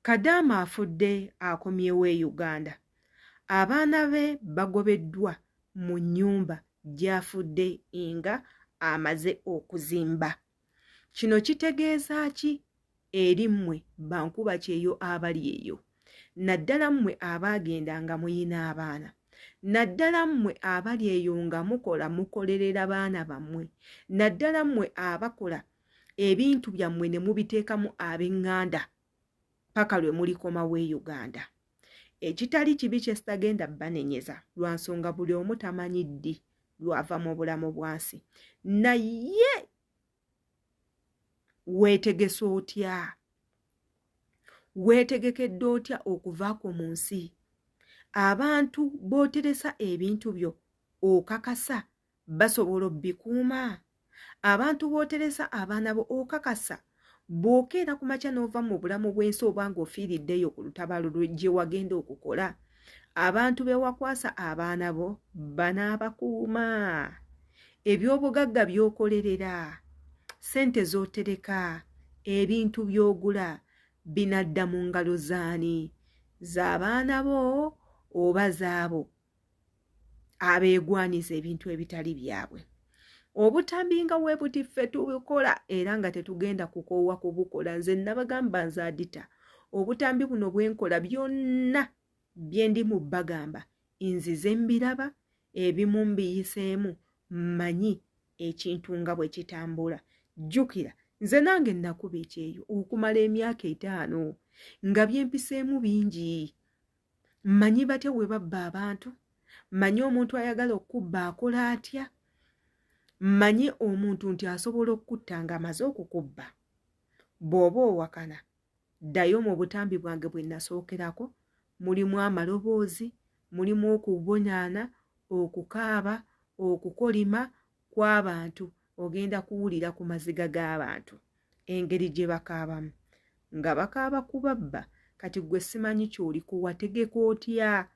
Kadaama afudde akomyewo e Uganda. Abaana be bagobeddwa mu nnyumba gy'afudde nga amaze okuzimba. Kino kitegeeza ki eri mmwe bankuba kyeyo abali eyo? Naddala mmwe abaagenda nga muyina abaana. Naddala mmwe abali eyo nga mukolerera baana bammwe. Naddala mmwe abakola ebintu byammwe ne mubiteekamu ab'eŋŋanda paka lwe mulikomawo e Uganda. Ekitali kibi kye sitagenda banenyeza lwa nsonga buli omu tamanyi ddi lwava mu bulamu bwansi. Naye weetegese otya? Weetegekedde otya okuvaako mu nsi? Abantu b'oteresa ebintu byo okakasa basobola obbikuuma? Abantu b'oteresa abaana bo okakasa bw'okeera ku makya n'ova mu bulamu bw'ensi oba ng'ofiiriddeyo ku lutabaalo gye wagenda okukola, abantu be wakwasa abaana bo banaabakuuma. Eby'obugagga by'okolerera, ssente z'otereka, ebintu by'ogula binadda mu ngalo zaani? Z'abaana bo oba zaabo abeegwaniza ebintu ebitali byabwe? Obutambi nga bwe buti ffe tubukola era nga tetugenda kukoowa kubukola. Nze nabagamba nze Adita, obutambi buno bwenkola byonna bye ndi mu bagamba nzize mbiraba, ebimu mbiyiseemu, mmanyi ekintu nga bwe kitambula. Jjukira nze nange nakuba ekyeyo okumala emyaka 5 nga byempiseemu bingi. Mmanyi batya bwe babba abantu, mmanyi omuntu ayagala okubba akola atya, mmanyi omuntu nti asobola okutta nga amaze okukubba. Bw'oba owakana, ddayo mu butambi bwange bwe nasookerako. Mulimu amaloboozi, mulimu okubonyaana, okukaaba, okukolima kw'abantu. Ogenda kuwulira ku maziga g'abantu engeri gye bakaabamu, nga bakaaba kubabba. Kati gwe simanyi ky'oliko, wategeka otya?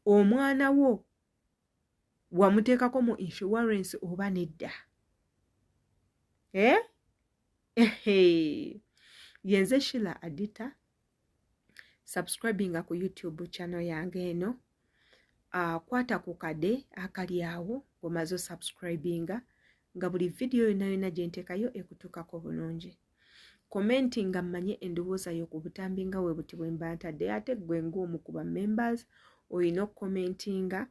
Omwana wo wamuteekako mu insurance oba nedda? Yenze Sheila Adita. Subscribinga ku YouTube channel yange eno. Kwata ku kade akali awo omaze subscribinga nga buli video yonna gye nteekayo ekutuukako bulungi. Commentinga mmanye endowooza yo ku butambi nga we buti bwe mba ntadde. Ate gwe ng'omu ku ba members olina okukomentinga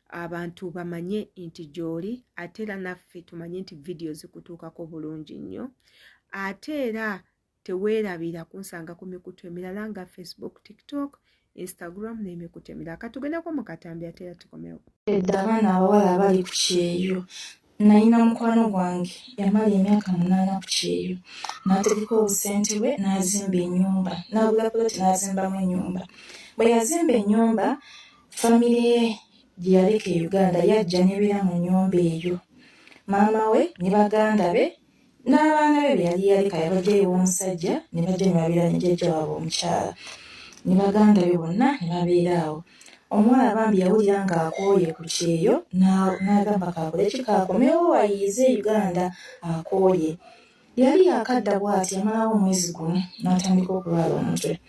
abantu bamanye nti gy'oli, ate era naffe tumanye nti video zikutuukako bulungi nnyo. Ate era teweerabira kunsanga ku mikutu emirala nga Facebook, TikTok, Instagram n'emikutu emirala. Katugendeko mu katambi ate era tukomewo. Abaana abawala abali ku kyeyo. Nalina mukwano gwange yamala emyaka 8 ku kyeyo. N'ategeka obusente bwe n'azimba ennyumba. N'agula puloti n'azimbamu ennyumba. Bwe yazimba ennyumba, famire ye gye yaleka e Uganda yajja n'ebeera mu nnyumba eyo. Maama we ne baganda be n'abaana be yali yaleka yabajjayo omusajja ne bajja ne babeera ne jjajja waabwe omukyala. Ne baganda be bonna ne babeera awo. Omuwala bambi yawulira ng'akooye ku kyeyo n'agamba kaakole ki kaakomewo wayiize e Uganda akooye. Yali akadda bw'ati yamalawo omwezi gumu n'atandika okulwala omutwe.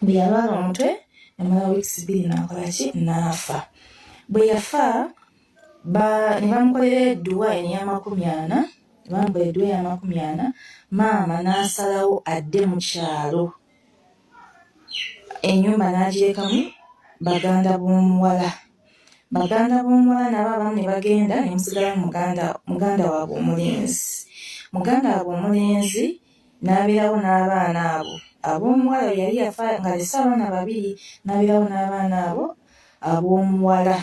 Bwe yalwala omutwe yamala wiiki 2 n'akola ki n'afa. Bwe yafa ne bamukolera edduwa ey'amakumi 40. Maama n'asalawo adde mu kyalo. Ennyumba n'agirekamu baganda b'omuwala. Baganda b'omuwala nabo abamu ne bagenda ne musigalamu muganda waabwe omulenzi. Muganda waabwe omulenzi n'abeerawo n'abaana abo. Ab'omuwala yali yafa nga alese abaana 2, n'abeerawo n'abaana abo ab'omuwala.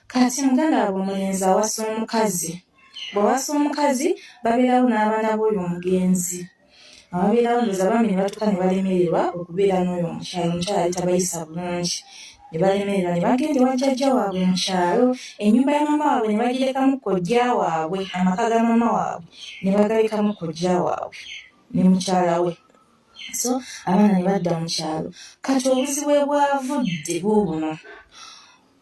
Kati muganda waabwe omulenzi awasa omukazi. Bw'awasa omukazi babeerawo n'abaana b'oyo omugenzi. Ababeerawo ndowooza bambi ne batuuka ne balemererwa okubeera n'oyo omukyalo. Omukyala yali tabayisa bulungi. Ne balemererwa ne bagenda ewa jjajja waabwe mu kyalo. Ennyumba ya maama waabwe ne bagirekamu kojja waabwe. Amaka ga maama waabwe ne bagalekamu kojja waabwe ne mukyala we. So abaana ne badda mu kyalo. Kati obuzibu bwavudde buubuno.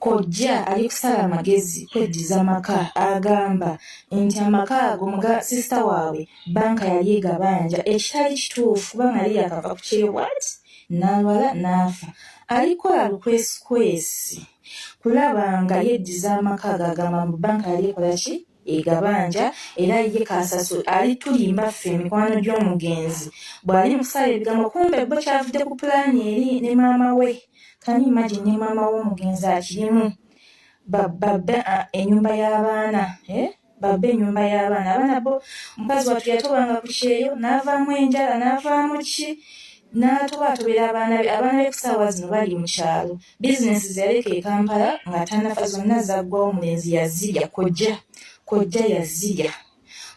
Kojja ali kusala magezi kweddiza maka, agamba nti amaka ago sisita waabwe banka yali egabanja ekitali kituufu kubanga yali yakava ku kyewati n'alwala n'afa. Alikola lukwesikwesi kulaba nga yeddiza amaka agagamba mu bbanka yali ekola ki egabanja era ye kasasula alitulimba ffe emikwano gy'omugenzi bw'ali mu kusala ebigambo kumbe bo kyavudde ku pulaani eri ne maama we. Kani imagine ne maama w'omugenzi akirimu babbe ennyumba y'abaana babbe ennyumba y'abaana abaana bo mukazi wattu yatobanga ku kyeyo n'avaamu enjala n'avaamu ki n'atobaatobera abaana be ku ssaawa zino bali mu kyalo bizinesi zeyaleka e Kampala nga tanafa zonna zaggwawo omulenzi yazirya kojja yazirya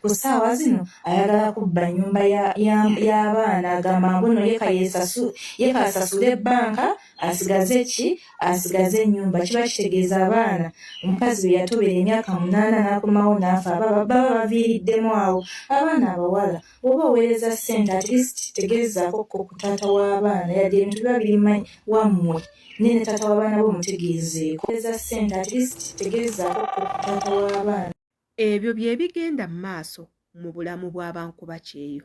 ku ssaawa zino ayagala kubba nnyumba y'abaana agamba mbuno yekasasula ebbanka asigaze ennyumba kiba kitegeeza abaana omukazi bwe yatobera emyaka 8 n'akomawo n'afa baba baviiriddemu awo. Abaana abawala oba oweereza ssente at least tegeezaako ku taata w'abaana yadde ebintu biba biri wammwe ne taata w'abaana bo mutegeezeeko oweereza ssente at least tegeezaako ku taata w'abaana. Ebyo bye bigenda mu maaso mu bulamu bw'abankubakyeyo.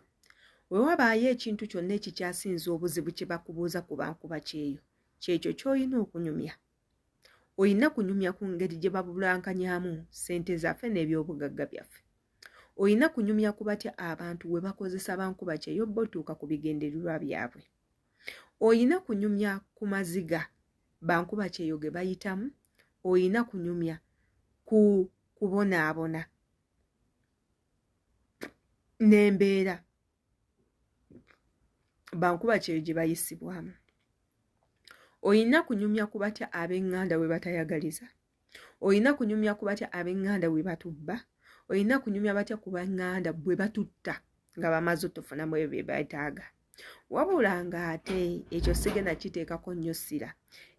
We wabaayo ekintu kyonna ekikyasinza obuzibu kye bakubuuza ku bankubakyeyo kyekyo ky'olina okunyumya. Olina kunyumya ku ngeri gye babulankanyaamu ssente zaffe n'ebyobugagga byaffe. Olina kunyumya ku batya abantu we bakozesa bankubakyeyo botuuka ku bigendererwa byabwe. Olina kunyumya ku maziga bankubakyeyo ge bayitamu. Olina kunyumya ku kubonaabona n'embeera bankubakyeyo gye bayisibwamu. Olina kunyumya ku batya ab'eŋŋanda we batayagaliza. Olina kunyumya ku batya ab'eŋŋanda we batubba. Olina kunyumya batya ku b'eŋŋanda bwe batutta nga bamaze otufunamu ebyo bye beetaaga. Wabula ng'ate ekyo sigenda kiteekako nnyo ssira.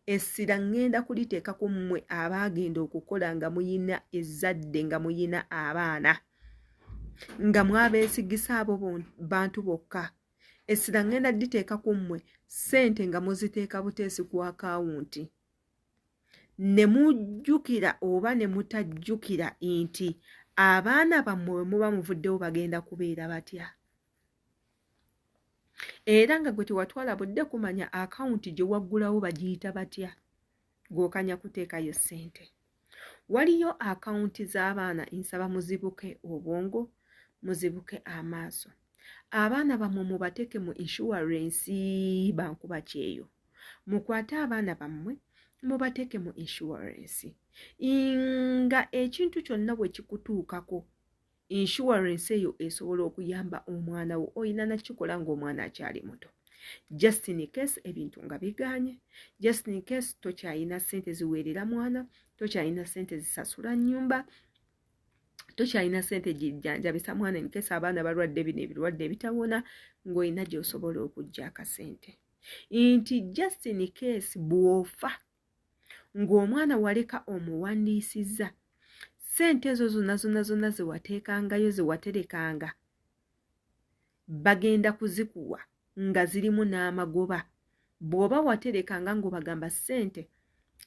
Essira ŋŋenda kuliteeka ku mmwe abaagenda okukola nga muyina ezzadde nga muyina abaana nga mwabeesigisa abo bantu bokka. Essira ŋŋenda diteeka ku mmwe ssente nga muziteeka buteesi ku akawunti ne mujjukira oba ne mutajjukira nti abaana bammwe bwe muba muvuddewo bagenda kubeera batya. Era nga gwe tewatwala budde kumanya akawunti gye waggulawo bagiyita batya gw'okanya kuteekayo ssente. Waliyo akawunti z'abaana nsaba muzibuke obwongo muzibuke amaaso. Abaana bammwe mubateeke mu insurance bankubakyeyo. Mukwate abaana bammwe mubateeke mu insurance nga ekintu kyonna bwe kikutuukako insurance eyo esobola okuyamba omwana wo. Olina nakikola ng'omwana akyali muto just in case ebintu nga bigaanye, just in case tokyalina ssente ziweerera mwana, tokyalina ssente zisasula nnyumba, tokyalina ssente gijjanjabisa mwana in case abaana balwadde bino ebirwadde ebitawona, ng'olina gy'osobola okujja akasente. Nti just in case bw'ofa ng'omwana waleka omuwandiisizza, ssente ezo zonna ze wateekangayo ze waterekanga bagenda kuzikuwa nga zirimu n'amagoba. Bw'oba waterekanga ng'obagamba ssente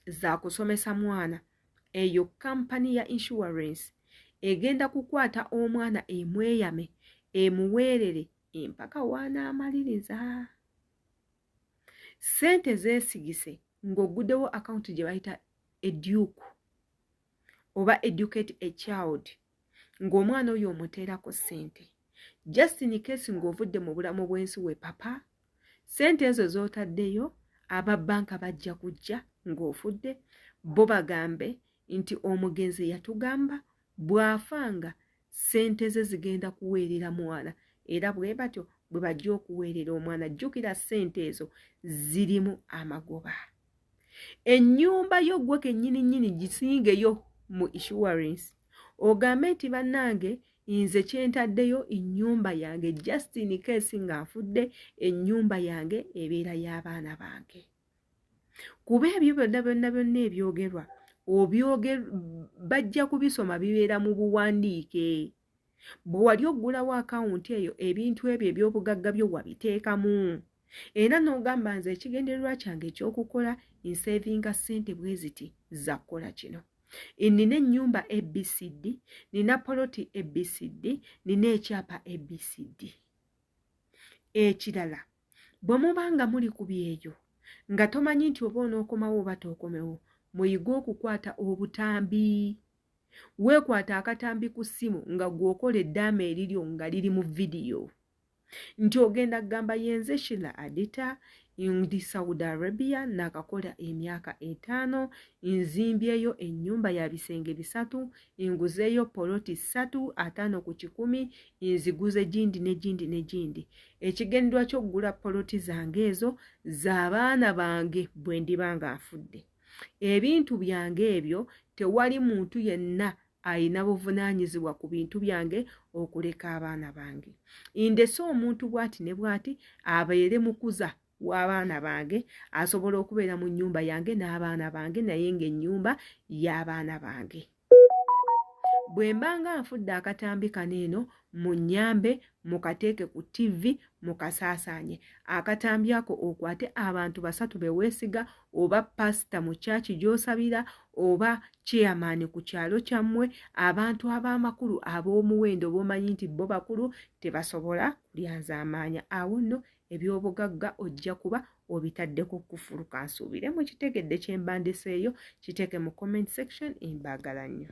za kusomesa mwana, eyo kampani ya insurance egenda kukwata omwana emweyame emuweerere empaka w'anaamaliriza. Ssente zeesigise ng'oguddewo akawunti gye bayita eduke oba educate a child ng'omwana oyo omuteerako ssente. Just in case ng'ovudde mu bulamu bw'ensi we papa, ssente ezo z'otaddeyo ababbanka bajja kujja ng'ofudde bo bagambe nti omugenzi yatugamba bw'afanga ssente ze zigenda kuweerera mwana, era bwe batyo bwe bajja okuweerera omwana. Jjukira ssente ezo zirimu amagoba. Ennyumba yo gwe kennyini gisingeyo mu insurance ogambe nti bannange nze kyentaddeyo ennyumba yange just in case nga nfudde, ennyumba yange ebeera y'abaana bange. Kuba ebyo byonna ebyogerwa bajja kubisoma bibeera mu buwandiike. Bwe wali oggulawo akawunti eyo ebintu ebyo eby'obugagga byo wabiteekamu. Era n'ogamba nze ekigendererwa kyange eky'okukola nsevinga ssente bwe ziti za kukola kino. Nina ennyumba ABCD, nina poloti ABCD, nina ekyapa ABCD. Ekirala bwe mubanga muli ku byeyo nga tomanyi nti oba onookomawo oba tookomewo, muyige okukwata obutambi. Weekwata akatambi ku ssimu nga gw'okola eddaama eriryo nga liri mu vidiyo nti ogenda kugamba yenze Sheila Adita ndi Saudi Arabia nakakola emyaka 5, nzimbyeyo ennyumba ya bisenge 3, nguzeeyo poloti 3, 5 ku 10, nziguze gindi ne gindi ne gindi. Ekigendwa ky'okugula poloti zange ezo z'abaana bange bwe ndiba nga nfudde. Ebintu byange ebyo tewali muntu yenna ayina buvunaanyizibwa ku bintu byange okuleka abaana bange. Ndese omuntu bw'ati ne bw'ati abeere mukuza w'abaana bange, asobola okubeera mu nnyumba yange n'abaana bange naye ng'ennyumba y'abaana bange. Bwe mbanga nfudde akatambi kano eno munnyambe mukateeke ku TV mukasaasaanye. Akatambi ako okwate abantu 3 beweesiga, oba pasita mu kyaki gy'osabira, oba chairman ku kyalo kyammwe, abantu ab'amakulu ab'omuwendo b'omanyi nti bo bakulu tebasobola kulyanza amaanya. Awo nno eby'obugagga ojja kuba obitaddeko kufuluka. Nsuubire mu kitegedde kye mbandiseeyo, kiteeke mu comment section. Mbaagala nnyo.